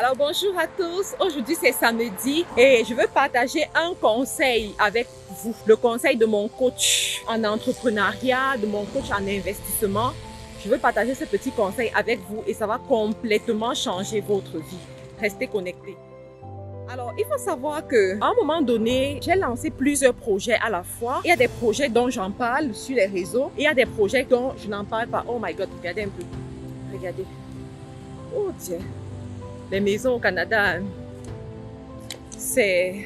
Alors bonjour à tous, aujourd'hui c'est samedi et je veux partager un conseil avec vous. Le conseil de mon coach en entrepreneuriat, de mon coach en investissement. Je veux partager ce petit conseil avec vous et ça va complètement changer votre vie. Restez connectés. Alors, il faut savoir qu'à un moment donné, j'ai lancé plusieurs projets à la fois. Il y a des projets dont j'en parle sur les réseaux. Et il y a des projets dont je n'en parle pas. Oh my God, regardez un peu. Regardez. Oh Dieu. Les maisons au Canada, c'est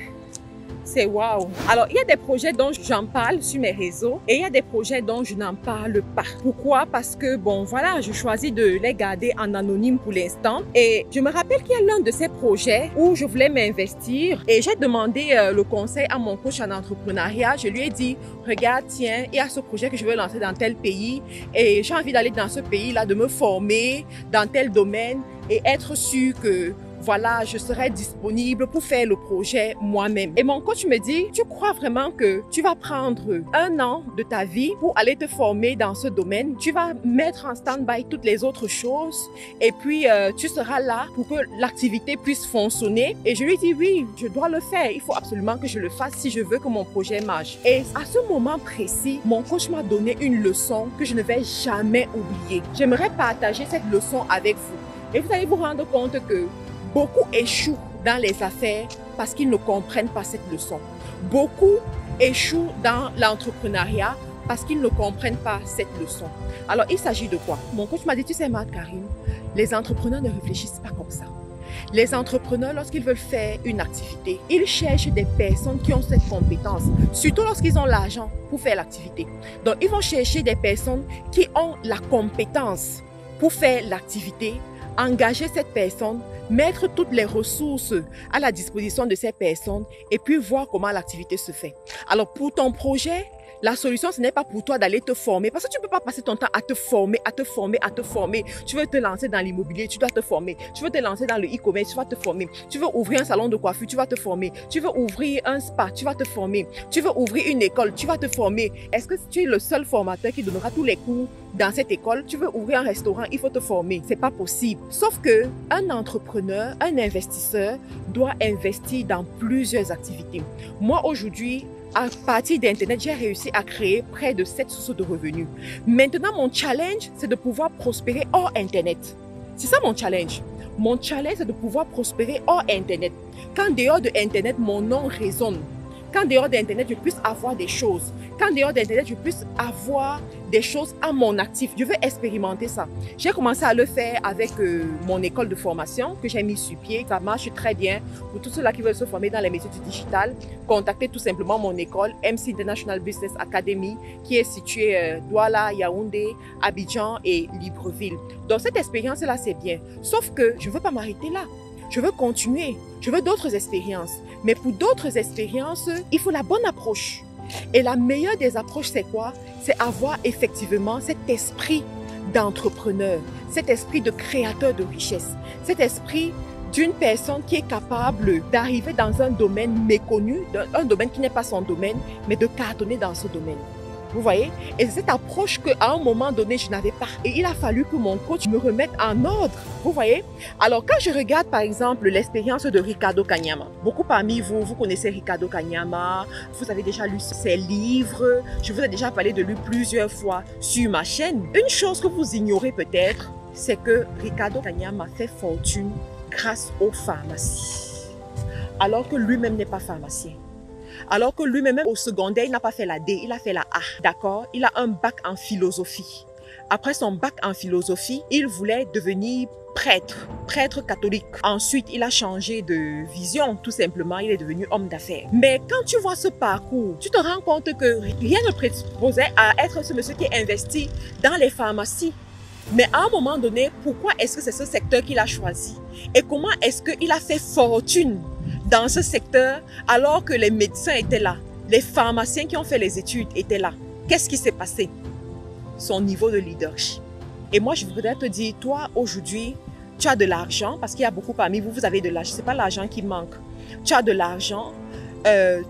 waouh. Alors, il y a des projets dont j'en parle sur mes réseaux et il y a des projets dont je n'en parle pas. Pourquoi? Parce que, bon, voilà, je choisis de les garder en anonyme pour l'instant. Et je me rappelle qu'il y a l'un de ces projets où je voulais m'investir et j'ai demandé le conseil à mon coach en entrepreneuriat. Je lui ai dit, regarde, tiens, il y a ce projet que je veux lancer dans tel pays et j'ai envie d'aller dans ce pays-là, de me former dans tel domaine et être sûr que voilà, je serai disponible pour faire le projet moi-même. Et mon coach me dit, tu crois vraiment que tu vas prendre 1 an de ta vie pour aller te former dans ce domaine? Tu vas mettre en stand-by toutes les autres choses et puis tu seras là pour que l'activité puisse fonctionner. Et je lui dis, oui, je dois le faire. Il faut absolument que je le fasse si je veux que mon projet marche. Et à ce moment précis, mon coach m'a donné une leçon que je ne vais jamais oublier. J'aimerais partager cette leçon avec vous. Et vous allez vous rendre compte que beaucoup échouent dans les affaires parce qu'ils ne comprennent pas cette leçon. Beaucoup échouent dans l'entrepreneuriat parce qu'ils ne comprennent pas cette leçon. Alors, il s'agit de quoi? Mon coach m'a dit, tu sais, Marc-Karine, les entrepreneurs ne réfléchissent pas comme ça. Les entrepreneurs, lorsqu'ils veulent faire une activité, ils cherchent des personnes qui ont cette compétence, surtout lorsqu'ils ont l'argent pour faire l'activité. Donc, ils vont chercher des personnes qui ont la compétence pour faire l'activité, engager cette personne, mettre toutes les ressources à la disposition de ces personnes et puis voir comment l'activité se fait. Alors pour ton projet, la solution, ce n'est pas pour toi d'aller te former parce que tu ne peux pas passer ton temps à te former, à te former, à te former. Tu veux te lancer dans l'immobilier, tu dois te former. Tu veux te lancer dans le e-commerce, tu vas te former. Tu veux ouvrir un salon de coiffure, tu vas te former. Tu veux ouvrir un spa, tu vas te former. Tu veux ouvrir une école, tu vas te former. Est-ce que tu es le seul formateur qui donnera tous les cours dans cette école? Tu veux ouvrir un restaurant, il faut te former. C'est pas possible. Sauf que un entrepreneur, un investisseur doit investir dans plusieurs activités. Moi, aujourd'hui, à partir d'Internet, j'ai réussi à créer près de 7 sources de revenus. Maintenant, mon challenge, c'est de pouvoir prospérer hors Internet. C'est ça mon challenge. Mon challenge, c'est de pouvoir prospérer hors Internet. Quand dehors de Internet, mon nom résonne. Quand dehors d'Internet, je puisse avoir des choses. Quand dehors d'Internet, je puisse avoir des choses à mon actif. Je veux expérimenter ça. J'ai commencé à le faire avec mon école de formation que j'ai mis sur pied. Ça marche très bien. Pour tous ceux-là qui veulent se former dans les métiers du digital, contactez tout simplement mon école, MC International Business Academy, qui est située Douala, Yaoundé, Abidjan et Libreville. Donc cette expérience-là, c'est bien. Sauf que je ne veux pas m'arrêter là. Je veux continuer, je veux d'autres expériences. Mais pour d'autres expériences, il faut la bonne approche. Et la meilleure des approches, c'est quoi? C'est avoir effectivement cet esprit d'entrepreneur, cet esprit de créateur de richesse, cet esprit d'une personne qui est capable d'arriver dans un domaine méconnu, un domaine qui n'est pas son domaine, mais de cartonner dans ce domaine. Vous voyez? Et c'est cette approche qu'à un moment donné, je n'avais pas. Et il a fallu que mon coach me remette en ordre. Vous voyez? Alors, quand je regarde, par exemple, l'expérience de Ricardo Kanyama, beaucoup parmi vous, vous connaissez Ricardo Kanyama, vous avez déjà lu ses livres, je vous ai déjà parlé de lui plusieurs fois sur ma chaîne. Une chose que vous ignorez peut-être, c'est que Ricardo Kanyama fait fortune grâce aux pharmacies, alors que lui-même n'est pas pharmacien. Alors que lui-même, au secondaire, il n'a pas fait la D, il a fait la A. D'accord? Il a un bac en philosophie. Après son bac en philosophie, il voulait devenir prêtre catholique. Ensuite, il a changé de vision, tout simplement. Il est devenu homme d'affaires. Mais quand tu vois ce parcours, tu te rends compte que rien ne prédisposait à être ce monsieur qui investit dans les pharmacies. Mais à un moment donné, pourquoi est-ce que c'est ce secteur qu'il a choisi? Et comment est-ce qu'il a fait fortune dans ce secteur alors que les médecins étaient là, les pharmaciens qui ont fait les études étaient là? Qu'est-ce qui s'est passé? Son niveau de leadership. Et moi, je voudrais te dire, toi, aujourd'hui, tu as de l'argent, parce qu'il y a beaucoup parmi vous, vous avez de l'argent. Ce n'est pas l'argent qui manque. Tu as de l'argent,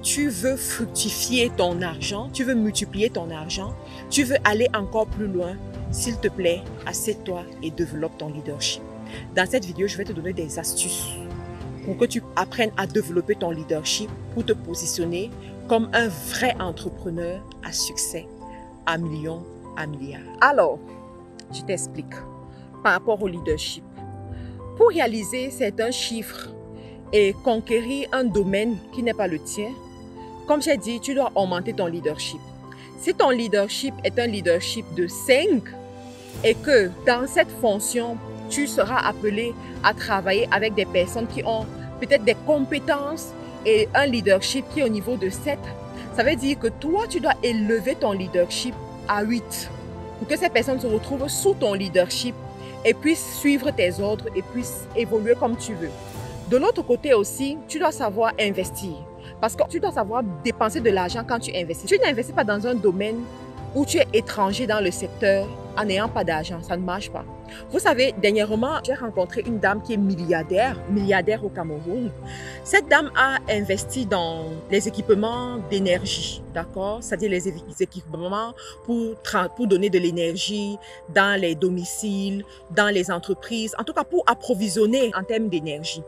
tu veux fructifier ton argent, tu veux multiplier ton argent, tu veux aller encore plus loin. S'il te plaît, assieds-toi et développe ton leadership. Dans cette vidéo, je vais te donner des astuces pour que tu apprennes à développer ton leadership, pour te positionner comme un vrai entrepreneur à succès, à millions, à milliards. Alors, je t'explique par rapport au leadership. Pour réaliser certains chiffres et conquérir un domaine qui n'est pas le tien, comme j'ai dit, tu dois augmenter ton leadership. Si ton leadership est un leadership de 5 et que dans cette fonction, tu seras appelé à travailler avec des personnes qui ont peut-être des compétences et un leadership qui est au niveau de 7, ça veut dire que toi, tu dois élever ton leadership à 8 pour que ces personnes se retrouvent sous ton leadership et puissent suivre tes ordres et puissent évoluer comme tu veux. De l'autre côté aussi, tu dois savoir investir. Parce que tu dois savoir dépenser de l'argent quand tu investis. Tu n'investis pas dans un domaine où tu es étranger dans le secteur en n'ayant pas d'argent. Ça ne marche pas. Vous savez, dernièrement, j'ai rencontré une dame qui est milliardaire au Cameroun. Cette dame a investi dans les équipements d'énergie, d'accord? C'est-à-dire les équipements pour donner de l'énergie dans les domiciles, dans les entreprises, en tout cas pour approvisionner en termes d'énergie.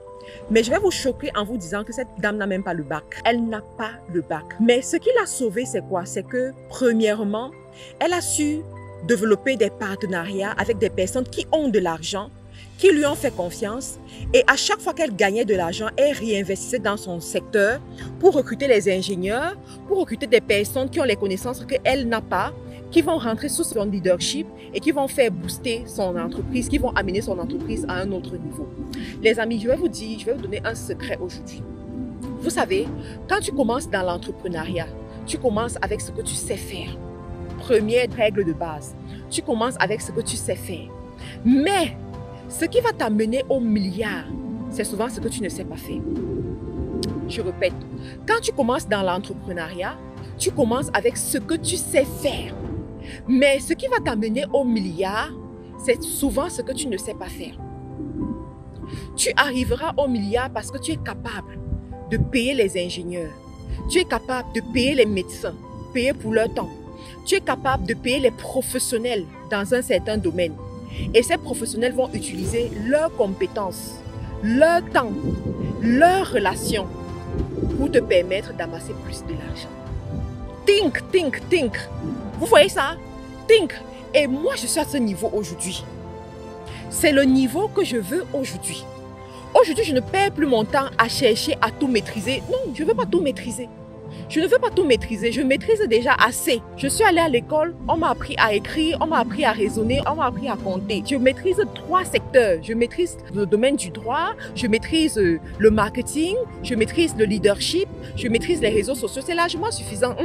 Mais je vais vous choquer en vous disant que cette dame n'a même pas le bac. Elle n'a pas le bac. Mais ce qui l'a sauvée, c'est quoi? C'est que, premièrement, elle a su développer des partenariats avec des personnes qui ont de l'argent, qui lui ont fait confiance. Et à chaque fois qu'elle gagnait de l'argent, elle réinvestissait dans son secteur pour recruter les ingénieurs, pour recruter des personnes qui ont les connaissances qu'elle n'a pas, qui vont rentrer sous son leadership et qui vont faire booster son entreprise, qui vont amener son entreprise à un autre niveau. Les amis, je vais vous donner un secret aujourd'hui. Vous savez, quand tu commences dans l'entrepreneuriat, tu commences avec ce que tu sais faire. Première règle de base, tu commences avec ce que tu sais faire. Mais ce qui va t'amener au milliard, c'est souvent ce que tu ne sais pas faire. Je répète, quand tu commences dans l'entrepreneuriat, tu commences avec ce que tu sais faire. Mais ce qui va t'amener au milliard, c'est souvent ce que tu ne sais pas faire. Tu arriveras au milliard parce que tu es capable de payer les ingénieurs. Tu es capable de payer les médecins, payer pour leur temps. Tu es capable de payer les professionnels dans un certain domaine. Et ces professionnels vont utiliser leurs compétences, leur temps, leurs relations pour te permettre d'amasser plus de l'argent. Think, think, think. Vous voyez ça? Think. Et moi, je suis à ce niveau aujourd'hui. C'est le niveau que je veux aujourd'hui. Aujourd'hui, je ne perds plus mon temps à chercher à tout maîtriser. Non, je ne veux pas tout maîtriser. Je ne veux pas tout maîtriser. Je maîtrise déjà assez. Je suis allée à l'école, on m'a appris à écrire, on m'a appris à raisonner, on m'a appris à compter. Je maîtrise 3 secteurs. Je maîtrise le domaine du droit, je maîtrise le marketing, je maîtrise le leadership, je maîtrise les réseaux sociaux. C'est largement suffisant.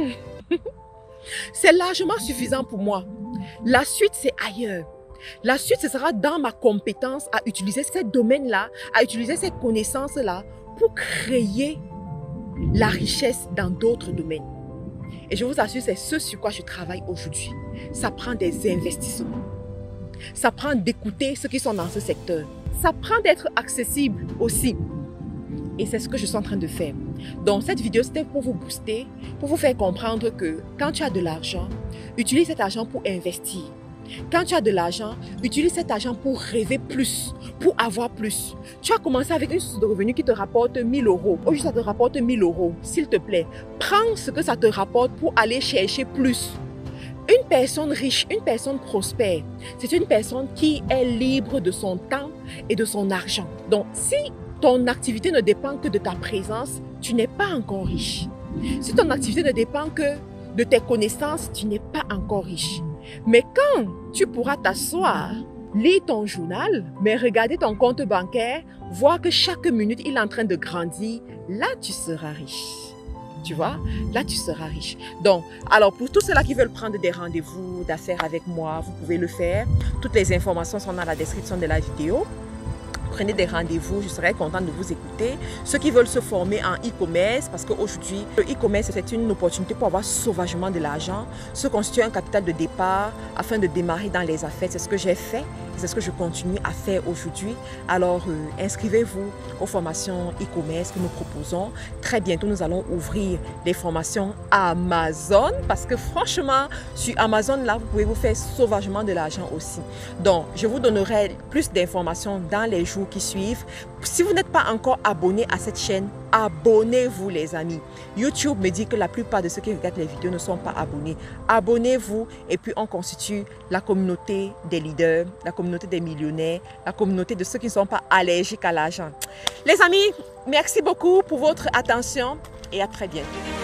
C'est largement suffisant pour moi. La suite, c'est ailleurs. La suite, ce sera dans ma compétence à utiliser ces domaines-là, à utiliser ces connaissances-là pour créer la richesse dans d'autres domaines. Et je vous assure, c'est ce sur quoi je travaille aujourd'hui. Ça prend des investissements. Ça prend d'écouter ceux qui sont dans ce secteur. Ça prend d'être accessible aussi. Et c'est ce que je suis en train de faire. Donc cette vidéo, c'était pour vous booster, pour vous faire comprendre que quand tu as de l'argent, utilise cet argent pour investir. Quand tu as de l'argent, utilise cet argent pour rêver plus, pour avoir plus. Tu as commencé avec une source de revenus qui te rapporte 1000 euros. Aujourd'hui, ça te rapporte 1000 euros. S'il te plaît, prends ce que ça te rapporte pour aller chercher plus. Une personne riche, une personne prospère, c'est une personne qui est libre de son temps et de son argent. Donc, si ton activité ne dépend que de ta présence, tu n'es pas encore riche. Si ton activité ne dépend que de tes connaissances, tu n'es pas encore riche. Mais quand tu pourras t'asseoir, lire ton journal, mais regarder ton compte bancaire, voir que chaque minute, il est en train de grandir, là, tu seras riche. Tu vois, là, tu seras riche. Donc, alors, pour tous ceux-là qui veulent prendre des rendez-vous d'affaires avec moi, vous pouvez le faire. Toutes les informations sont dans la description de la vidéo. Prenez des rendez-vous, je serai contente de vous écouter. Ceux qui veulent se former en e-commerce, parce qu'aujourd'hui, le e-commerce, c'est une opportunité pour avoir sauvagement de l'argent, se constituer un capital de départ afin de démarrer dans les affaires. C'est ce que j'ai fait C'est ce que je continue à faire aujourd'hui. Alors, inscrivez-vous aux formations e-commerce que nous proposons. Très bientôt, nous allons ouvrir des formations Amazon parce que franchement, sur Amazon, là, vous pouvez vous faire sauvagement de l'argent aussi. Donc, je vous donnerai plus d'informations dans les jours qui suivent. Si vous n'êtes pas encore abonné à cette chaîne, abonnez-vous les amis. YouTube me dit que la plupart de ceux qui regardent les vidéos ne sont pas abonnés. Abonnez-vous et puis on constitue la communauté des leaders, la communauté des millionnaires, la communauté de ceux qui ne sont pas allergiques à l'argent. Les amis, merci beaucoup pour votre attention et à très bientôt.